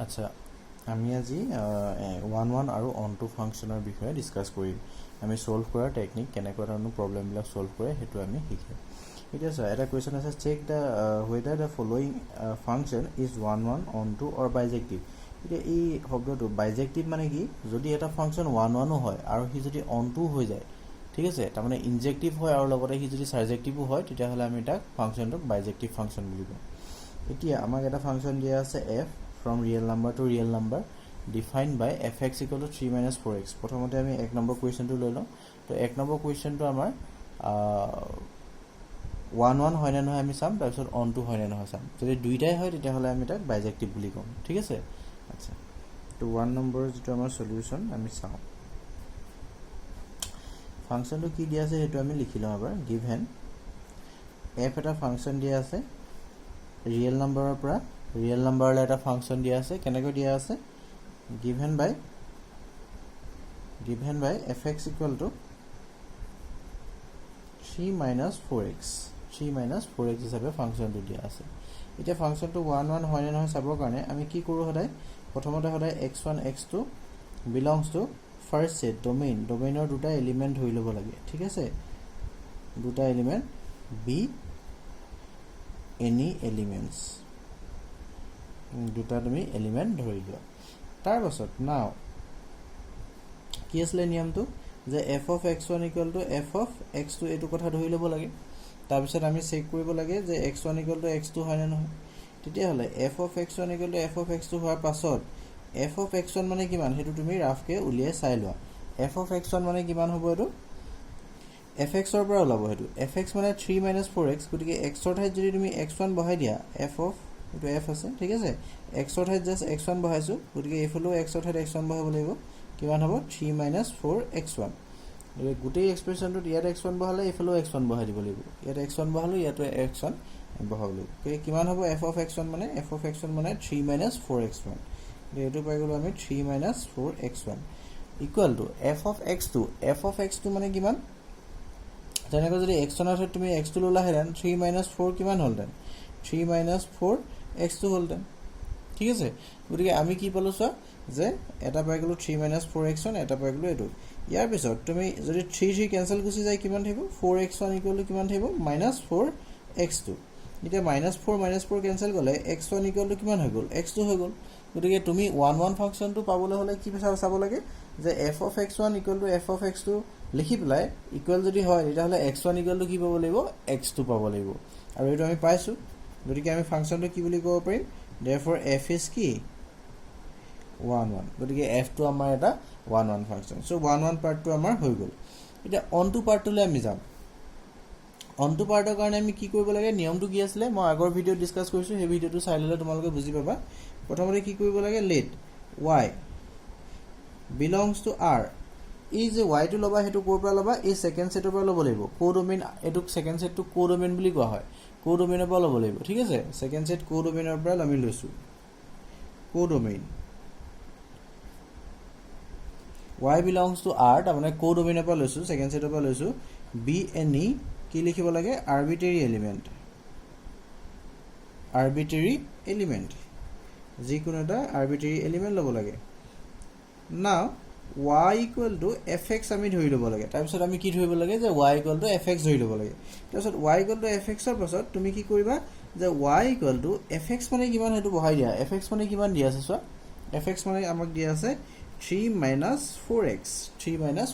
আচ্ছা আমি আজি 1 আৰু অন টু ফাংচনৰ বিষয়ে ডিসকাস কৰিম আমি সলভ কৰাৰ টেকনিক কেনেকৈ ধৰণৰ প্ৰবলেমবিলাক সলভ কৰে হেতু আমি শিকিম এতিয়া স্যাৰ এটা কোৱেশ্চন আছে check the whether the following function is 1 on to or bijective এতিয়া এই শব্দটো bijective মানে কি যদি এটা ফাংচন 1 ও হয় আৰু হি যদি on to হৈ যায় ঠিক আছে তাৰ মানে ইনজেক্টিভ হয় আৰু লগতে হি যদি সাৰজেক্টিভও হয় তেতিয়া হলে আমি তাক ফাংচনটো bijective ফাংচন বুলি কওঁ এতিয়া আমাক এটা ফাংচন দিয়া আছে f from real number to real number defined by fx equal to 3 minus 4x প্ৰথমতে আমি এক নম্বৰ কোৱেশ্চনটো লৈ লওঁ তো এক নম্বৰ কোৱেশ্চনটো আমাৰ 1 হয় না নহয় আমি চাম তাৰপিছত on to হয় না নহয় চাম যদি দুইটাই হয় তেতিয়া হলে আমি তাক bijective বুলি কম ঠিক আছে আচ্ছা তো 1 নম্বৰ যেটো আমাৰ সলিউশন আমি চাম ফাংচনটো কি দিয়া আছে হেতু আমি লিখি লওঁ এবাৰ given f এটা ফাংচন দিয়া আছে real number পৰা real number লে এটা ফাংচন দিয়া আছে কেনেকৈ দিয়া আছে given by fx equal to 3 minus 4x হিচাপে ফাংচনটো দিয়া আছে এতিয়া ফাংচনটো 1 হয় না নহয় চাবৰ কাৰণে আমি কি কৰো সদায় প্ৰথমতে সদায় x1 x2 belongs to first set domainৰ দুটা এলিমেন্ট ধৰি লব লাগে ঠিক আছে দুটা এলিমেন্ট b any elements দুটা তুমি এলিমেন্ট ধৰি লোৱা তাৰ পাছত নাও কি আসলে নিয়মটো যে f of x1 equal to f of x2 এটো কথা ধৰি লব লাগে তাৰ পিছত আমি চেক কৰিব লাগে যে x1 equal to x2 হয় না নহয় তেতিয়া হলে f of x1 equal to f of x2 হোৱাৰ পাছত f of x1 মানে কিমান হেতু তুমি ৰাফকে উলিয়াই চাই লোৱা f of x1 মানে কিমান হ'ব এটো fx ৰ পৰা ওলাব হেতু fx মানে 3 minus 4x গতিকে x ৰ ঠাইত যদি তুমি x1 বহাই দিয়া f of এটো f আছে ঠিক আছে x ৰ ঠাইত জাস্ট x1 বহাইছো গতিকে এফলো x ৰ ঠাইত x1 বহাব লাগিব কিমান হ'ব 3 minus 4x1 এই গুটেই এক্সপ্ৰেছনটো ইয়াত x1 বহালে এফলো x1 বহাই দিব লাগিব ইয়াত x1 বহালো ইয়াত x1 বহাব লাগিব কিমান হ'ব f of x1 মানে 3 minus 4x1 এটো পাই গলো আমি 3 minus 4x1 equal to f of x2 মানে কিমান জানেক যদি x1 ৰ ঠাইত তুমি x2 ললা হেন 3 minus 4 কিমান হ'ল দেন 3 minus 4 x2 হ'ল দেন ঠিক আছে গতিকে আমি কি পালো সা যে এটা পাই গলো 3 minus 4x1 এটা পাই গলো এটো ইয়াৰ পিছত তুমি যদি 3 ক্যান্সেল গুছি যায় কিমান থাকিব 4x1 = কিমান থাকিব -4x2 এটা -4 ক্যান্সেল গলে x1 = কিমান হৈ গল x2 হৈ গল গতিকে তুমি 1 ফাংচনটো পাবলৈ হলে কি চাব লাগে যে f of x1 = f of x2 লিখি প্লাই ইকুয়াল যদি হয় এটা হলে x1 = কি পাব লাগিব x2 পাব লাগিব আৰু এটো আমি পাইছো গতিকে আমি ফাংচনটো কি বুলি ক'ব পাৰিম therefore f is কি 1 গতিকে f টো আমাৰ এটা 1 ফাংচন সো 1 পাৰ্টটো আমাৰ হৈ গল এটা অন টু পাৰ্টটোলে আমি যাম অন টু পাৰ্টৰ কাৰণে আমি কি কৰিব লাগে নিয়মটো কি আছিল মই আগৰ ভিডিও ডিসকাস কৰিছো সেই ভিডিওটো চাই ললে তোমালোকে বুজি পাবা প্ৰথমতে কি কৰিব লাগে let y belongs to r এই যে y টো লবা হেতু কোৰ পৰা লবা এই সেকেন্ড সেটৰ পৰা লব লাগিব কোডোমেইন এটুক সেকেন্ড সেটটো কোডোমেইন বুলি কোৱা হয় কোডোমেইনৰ পৰা লব লাগিব ঠিক আছে সেকেন্ড সেট কোডোমেইনৰ পৰা আমি লৈছো codomain y belongs to r তাৰ মানে কোডোমেইনৰ পৰা লৈছো সেকেন্ড সেটৰ পৰা লৈছো b any কি লিখিব লাগে আৰবিট্ৰাৰি এলিমেন্ট যিকোনো এটা আৰবিট্ৰাৰি এলিমেন্ট লব লাগে নাও y = fx আমি ধৰি লব লাগে তাৰ পিছত আমি কি ধৰিব লাগে যে y = fx ধৰি লব লাগে তাৰ পিছত y = fx ৰ পাছত তুমি কি কৰিবা যে y = fx মানে কিমান হেতু বহাই দিয়া fx মানে কিমান দিয়া আছে চোৱা fx মানে আমাক দিয়া আছে 3 minus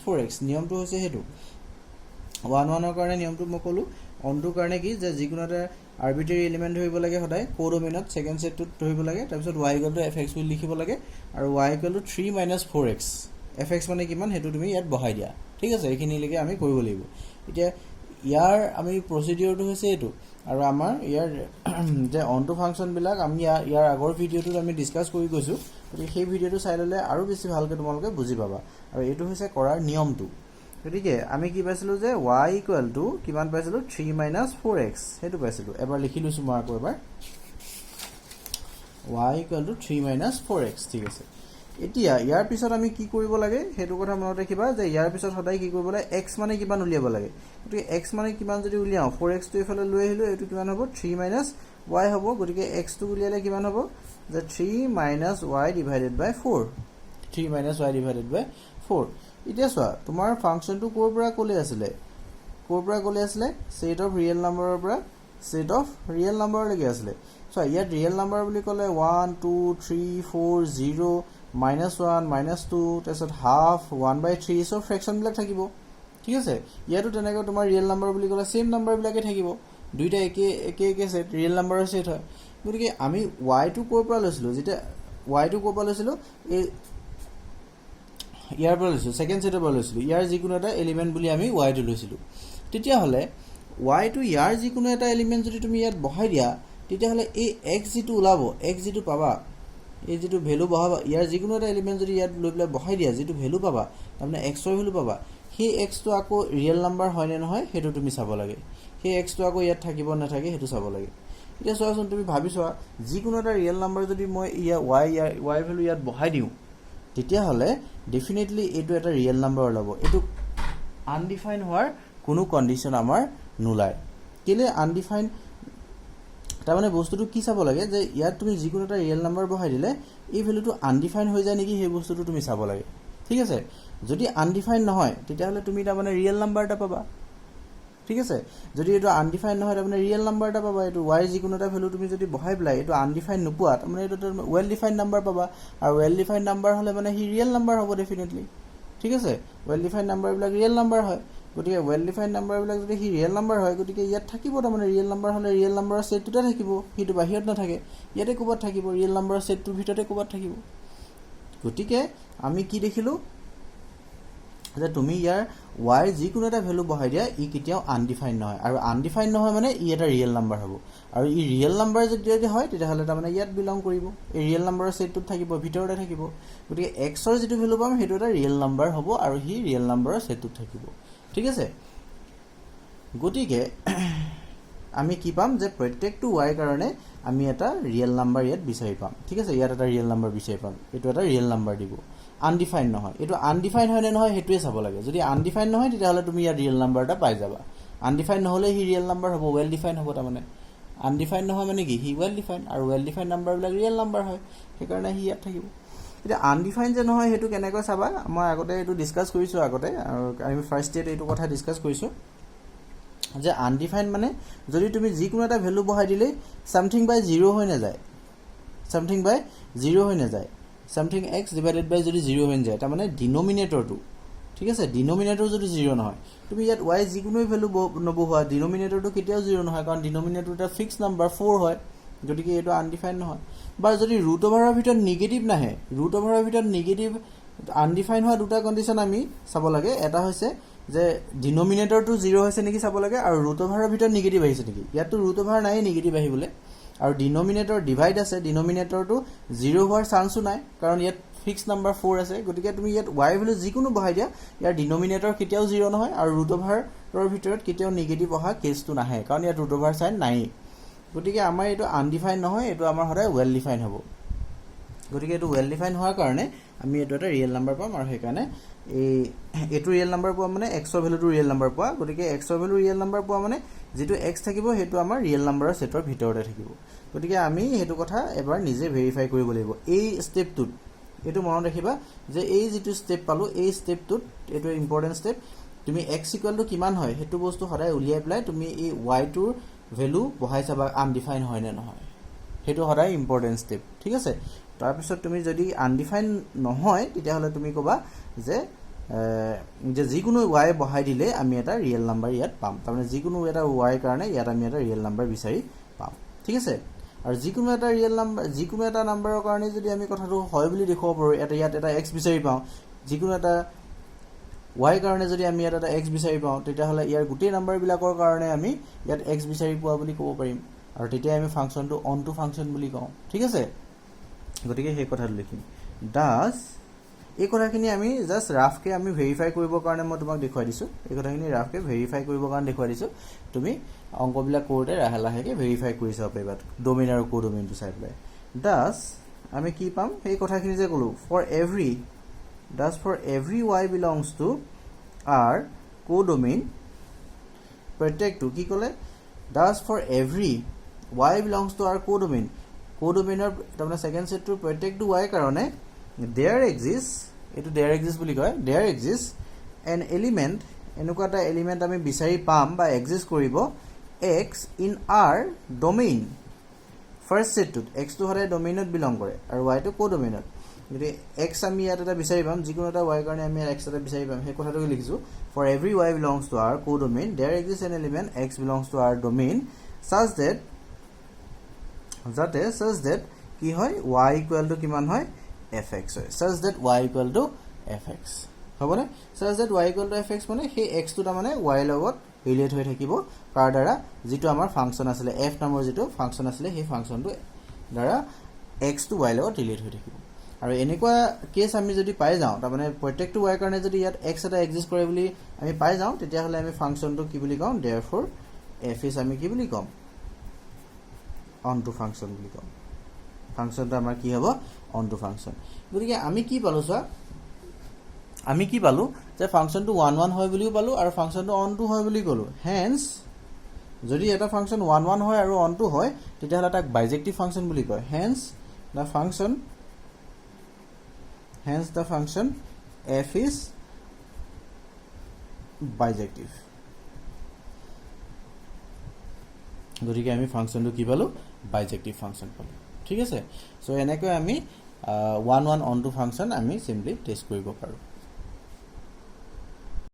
4x নিয়মটো হৈছে হেতু 1 ৰ কাৰণে নিয়মটো মই কলো অন টু কাৰণে কি যে যিকোনো এটা আৰবিট্ৰাৰি এলিমেন্ট ধৰিব লাগে সদায় কোডোমেইনত সেকেন্ড সেটটো ধৰিব লাগে তাৰ পিছত y = fx বুলি লিখিব লাগে আৰু y = 3 minus 4x fx মানে কিমান হেতু তুমি ইয়াত বহাই দিয়া ঠিক আছে এইখিনি লৈকে আমি কৰিব লাগিব এতিয়া ইয়াৰ আমি প্ৰসিডিউৰটো হৈছে এটো আৰু আমাৰ ইয়াৰ যে অন টু ফাংচন বিলাক আমি ইয়াৰ আগৰ ভিডিওটোত আমি ডিসকাস কৰি গৈছো গতিকে সেই ভিডিওটো চাই ললে আৰু বেছি ভালকৈ তোমালোকে বুজি পাবা আৰু এটো হৈছে কৰাৰ নিয়মটো গতিকে আমি কি পাইছিলো যে y = কিমান পাইছিলো 3 minus 4x হেতু পাইছিলো এবাৰ লিখি লৈছো মই আকৌ এবাৰ y = 3 minus 4x ঠিক আছে এতিয়া ইয়াৰ পিছত আমি কি কৰিব লাগে হেতু কথা মনত ৰাখিবা যে ইয়াৰ পিছত সদায় কি কৰিব লাগে x মানে কিমান উলিয়াব লাগে গতিকে x মানে কিমান যদি উলিয়াও 4x টো এফালে লৈ আহিলো এটো কিমান হ'ব 3 minus y হ'ব গতিকে x টো উলিয়ালে কিমান হ'ব যে 3 minus y divided by 4 3 minus y divided by 4 এতিয়া চোৱা তোমাৰ ফাংচনটো কোৰ পৰা কলে আছিলে set of real number পৰা set of real number লৈকে আছিলে সো ইয়াত real number বুলি ক'লে 1 2 3 4 0 -1 -2 তাৰপিছত হাফ 1/3 সব ফ্ৰেকশন বিলাক থাকিব ঠিক আছে ইয়াতো তেনেকৈ তোমাৰ ৰিয়েল নাম্বাৰ বুলি ক'লে সেম নাম্বাৰ বিলাকে থাকিব দুইটা একে সেট ৰিয়েল নাম্বাৰৰ সেট হয় গতিকে আমি y টো কোৰ পৰা লৈছিলো যেতিয়া y টো কোৰ পৰা লৈছিলো এই ইয়াৰ পৰা লৈছিলো সেকেন্ড সেটৰ পৰা লৈছিলো ইয়াৰ যিকোনো এটা এলিমেন্ট বুলি আমি y টো লৈছিলো তেতিয়া হলে y টো ইয়াৰ যিকোনো এটা এলিমেন্ট যদি তুমি ইয়াত বহাই দিয়া তেতিয়া হলে এই x যেটো ওলাব x যেটো পাবা এই যেটো ভ্যালু বহাবা ইয়াৰ যিকোনো এটা এলিমেন্ট যদি ইয়াত লৈ পেলাই বহাই দিয়া যেটো ভ্যালু পাবা তাৰমানে x ৰ ভ্যালু পাবা সেই x টো আকৌ ৰিয়েল নাম্বাৰ হয় নে নহয় হেতু তুমি চাব লাগে সেই x টো আকৌ ইয়াত থাকিব না থাকে হেতু চাব লাগে এতিয়া চোৱাচোন তুমি ভাবিছোৱা যিকোনো এটা ৰিয়েল নাম্বাৰ যদি মই y ভ্যালু ইয়াত বহাই দিও তেতিয়া হলে ডেফিনেটলি এটো এটা ৰিয়েল নাম্বাৰ ওলাব এটো আনডিফাইন হোৱাৰ কোনো কন্ডিশন আমাৰ নুলায় কেলে আনডিফাইন তাৰ মানে বস্তুটো কি চাব লাগে যে ইয়াত তুমি যিকোনো এটা ৰিয়েল নাম্বাৰ বহাই দিলে এই ভ্যালুটো আনডিফাইন হৈ যায় নেকি সেই বস্তুটো তুমি চাব লাগে ঠিক আছে যদি আনডিফাইন নহয় তেতিয়া হলে তুমি তাৰ মানে ৰিয়েল নাম্বাৰটা পাবা ঠিক আছে যদি এটো আনডিফাইন নহয় তাৰ মানে ৰিয়েল নাম্বাৰটা পাবা এটো y যিকোনো এটা ভ্যালু তুমি যদি বহাই প্লাই এটো আনডিফাইন নোপোৱা তাৰ মানে এটো ওয়েল ডিফাইন্ড নাম্বাৰ পাবা আৰু ওয়েল ডিফাইন্ড নাম্বাৰ হলে মানে হি ৰিয়েল নাম্বাৰ হ'ব ডেফিনেটলি ঠিক আছে ওয়েল ডিফাইন্ড নাম্বাৰ বিলাক ৰিয়েল নাম্বাৰ হয় গতিকে ওয়েল ডিফাইন্ড নাম্বাৰ বিলাক যদি হি ৰিয়েল নাম্বাৰ হয় গতিকে ইয়াত থাকিব তাৰ মানে ৰিয়েল নাম্বাৰ হলে ৰিয়েল নাম্বাৰৰ সেটটোতে থাকিব হিটো বাহিৰত নাথাকে ইয়াতে কোবাত থাকিব ৰিয়েল নাম্বাৰৰ সেটটোৰ ভিতৰতে কোবাত থাকিব গতিকে আমি কি দেখিলো যে তুমি ইয়াৰ y যিকোনো এটা ভ্যালু বহাই দিয়া ই কেতিয়াও আনডিফাইন নহয় আৰু আনডিফাইন নহয় মানে ই এটা ৰিয়েল নাম্বাৰ হ'ব আৰু ই ৰিয়েল নাম্বাৰ যদি হয় তেতিয়া হলে তাৰ মানে ইয়াত বিলং কৰিব এই ৰিয়েল নাম্বাৰৰ সেটটোত থাকিব ভিতৰতে থাকিব গতিকে x ৰ যেটো ভ্যালু পাম হেতু এটা ৰিয়েল নাম্বাৰ হ'ব আৰু হি ৰিয়েল নাম্বাৰৰ সেটটোত থাকিব ঠিক আছে গতিকে আমি কি পাম যে প্ৰত্যেকটো y কাৰণে আমি এটা ৰিয়েল নাম্বাৰ ইয়াত বিচাৰি পাম ঠিক আছে ইয়াত এটা ৰিয়েল নাম্বাৰ বিচাৰি পাম এটো এটা ৰিয়েল নাম্বাৰ দিব আনডিফাইন নহয় এটো আনডিফাইন হয় নে নহয় হেতুৱে চাব লাগে যদি আনডিফাইন নহয় তেতিয়া হলে তুমি ইয়াত ৰিয়েল নাম্বাৰটা পাই যাবা আনডিফাইন নহলে হি ৰিয়েল নাম্বাৰ হ'ব ওয়েল ডিফাইন হ'ব তাৰ মানে আনডিফাইন নহয় মানে কি হি ওয়েল ডিফাইন আৰু ওয়েল ডিফাইন নাম্বাৰ বিলাক ৰিয়েল নাম্বাৰ হয় সেই কাৰণে হি ইয়াত থাকিব এটা আনডিফাইন যে নহয় হেতু কেনেকৈ চাবা মই আগতে এটো ডিসকাস কৰিছো আগতে আৰু আমি ফাৰ্স্ট ইয়াত এটো কথা ডিসকাস কৰিছো যে আনডিফাইন মানে যদি তুমি যিকোনো এটা ভ্যালু বহাই দিলে সামথিং বাই 0 হৈ না যায় সামথিং বাই 0 হৈ না যায় সামথিং x ডিভাইডেড বাই যদি 0 হৈ যায় তাৰ মানে ডিনোমিনেটৰটো ঠিক আছে ডিনোমিনেটৰ যদি 0 নহয় তুমি ইয়াত y যিকোনো ভ্যালু নবহোৱা ডিনোমিনেটৰটো কেতিয়াও 0 নহয় কাৰণ ডিনোমিনেটৰ এটা ফিক্স নাম্বাৰ 4 হয় গতিকে এটো আনডিফাইন নহয় বা যদি ৰুট ওভাৰৰ ভিতৰত নেগেটিভ নাহে ৰুট ওভাৰৰ ভিতৰত নেগেটিভ আনডিফাইন হোৱা দুটা কন্ডিশন আমি চাব লাগে এটা হৈছে যে ডিনোমিনেটৰটো 0 হৈছে নেকি চাব লাগে আৰু ৰুট ওভাৰৰ ভিতৰত নেগেটিভ আহিছে নেকি ইয়াতো ৰুট ওভাৰ নাই নেগেটিভ আহিবলে আৰু ডিনোমিনেটৰ ডিভাইড আছে ডিনোমিনেটৰটো 0 হোৱাৰ চান্সও নাই কাৰণ ইয়াত ফিক্স নাম্বাৰ 4 আছে গতিকে তুমি ইয়াত y ভ্যালু যিকোনো বহাই দিয়া ইয়াৰ ডিনোমিনেটৰ কেতিয়াও 0 নহয় আৰু ৰুট ওভাৰৰ ভিতৰত কেতিয়াও নেগেটিভ অহা কেছটো নাহে কাৰণ ইয়াত ৰুট ওভাৰ সাইন নাই গতিকে আমাৰ এটো আনডিফাইন নহয় এটো আমাৰ সদায় ওয়েল ডিফাইন হ'ব গতিকে এটো ওয়েল ডিফাইন হোৱাৰ কাৰণে আমি এটো এটা ৰিয়েল নাম্বাৰ পাম আৰু সেই কাৰণে এটো ৰিয়েল নাম্বাৰ পোৱা মানে x ৰ ভ্যালুটো ৰিয়েল নাম্বাৰ পোৱা গতিকে x ৰ ভ্যালু ৰিয়েল নাম্বাৰ পোৱা মানে যেটো x থাকিব হেতু আমাৰ ৰিয়েল নাম্বাৰৰ সেটৰ ভিতৰতে থাকিব গতিকে আমি হেতু কথা এবাৰ নিজে ভেৰিফাই কৰিব লাগিব এই স্টেপটোত এটো মনত ৰাখিবা যে এই যেটো স্টেপ পালো এই স্টেপটোত এটো ইম্পৰ্টেন্ট স্টেপ তুমি x = কিমান হয় হেতু বস্তু সদায় উলিয়াই প্লাই তুমি এই y টোৰ ভ্যালু বহাই চাবা আনডিফাইন হয় নে নহয় হেতু সদায় ইম্পৰ্টেন্ট স্টেপ ঠিক আছে তাৰ পিছত তুমি যদি আনডিফাইন নহয় তেতিয়া হলে তুমি কবা যে যিকোনো y বহাই দিলে আমি এটা ৰিয়েল নাম্বাৰ ইয়াত পাম তাৰ মানে যিকোনো এটা y কাৰণে ইয়াত আমি এটা ৰিয়েল নাম্বাৰ বিচাৰি পাম ঠিক আছে আৰু যিকোনো এটা ৰিয়েল নাম্বাৰ যিকোনো এটা নাম্বাৰৰ কাৰণে যদি আমি কথাটো হয় বুলি দেখুৱাব পাৰো এটা ইয়াত এটা x বিচাৰি পাওঁ যিকোনো এটা y কাৰণে যদি আমি ইয়াত এটা x বিচাৰি পাওঁ তেতিয়া হলে ইয়াৰ গোটেই নাম্বাৰ বিলাকৰ কাৰণে আমি ইয়াত x বিচাৰি পোৱা বুলি ক'ব পাৰিম আৰু তেতিয়া আমি ফাংচনটো অন টু ফাংচন বুলি কওঁ ঠিক আছে গতিকে সেই কথাটো লিখিম ডাস এই কথাখিনি আমি জাস্ট ৰাফকে আমি ভেৰিফাই কৰিবৰ কাৰণে মই তোমাক দেখুৱাই দিছো এই কথাখিনি ৰাফকে ভেৰিফাই কৰিবৰ কাৰণে দেখুৱাই দিছো তুমি অংকবিলাক কৰোতে লাহে ভেৰিফাই কৰি চাব পাৰিবা ডোমেইন আৰু কোডোমেইনটো চাই পেলাই ডাস আমি কি পাম এই কথাখিনি যে কলো for every y belongs to r codomain প্ৰত্যেকটো কি ক'লে ডাস for every y belongs to our codomain তাৰমানে সেকেন্ড সেটটোৰ প্ৰত্যেকটো y কাৰণে there exists এটো there exists বুলি কয় there exists an element এনেকুৱা এটা এলিমেন্ট আমি বিচাৰি পাম বা এক্সিষ্ট কৰিব x in r domain first সেটটোত x টো হৰে ডোমেইনত বিলং কৰে আৰু y টো কোডোমেইনত যদি x আমি ইয়াত এটা বিচাৰি পাম যিকোনো এটা y কাৰণে আমি x এটা বিচাৰি পাম সেই কথাটো লিখিছো for every y belongs to our codomain there exists an element x belongs to our domain such that কি হয় y equal to কিমান হয় fx হয় such that y equal to fx হবনে such that y equal to fx মানে সেই x টো মানে y লগত ৰিলেট হৈ থাকিব কাৰ দ্বাৰা যেটো আমাৰ ফাংচন আছিল f নামৰ যেটো ফাংচন আছিল সেই ফাংচনটো দ্বাৰা x টো y লগত ৰিলেট হৈ থাকিব আৰু এনেকুৱা কেস আমি যদি পাই যাও তাৰ মানে প্ৰত্যেকটো y কাৰণে যদি ইয়াত x এটা এক্সিষ্ট কৰে বুলি আমি পাই যাও তেতিয়া হলে আমি ফাংচনটো কি বুলি কম therefore f is আমি কি বুলি কম onto function বুলি কম ফাংচনটো আমাৰ কি হ'ব onto function গতিকে আমি কি পালো যে ফাংচনটো 1 1 হয় বুলিও পালো আৰু ফাংচনটো onto হয় বুলি কলো হেন্স যদি এটা ফাংচন 1 1 হয় আৰু onto হয় তেতিয়া হলে তাক বাইজেক্টিভ ফাংচন বুলি কয় hence the function f is bijective গতিকে আমি ফাংচনটো কি পালো বাইজেক্টিভ ফাংচন পালো ঠিক আছে সো এনেকৈ আমি 1 1 onto ফাংচন আমি সিম্পলি টেস্ট কৰিব পাৰো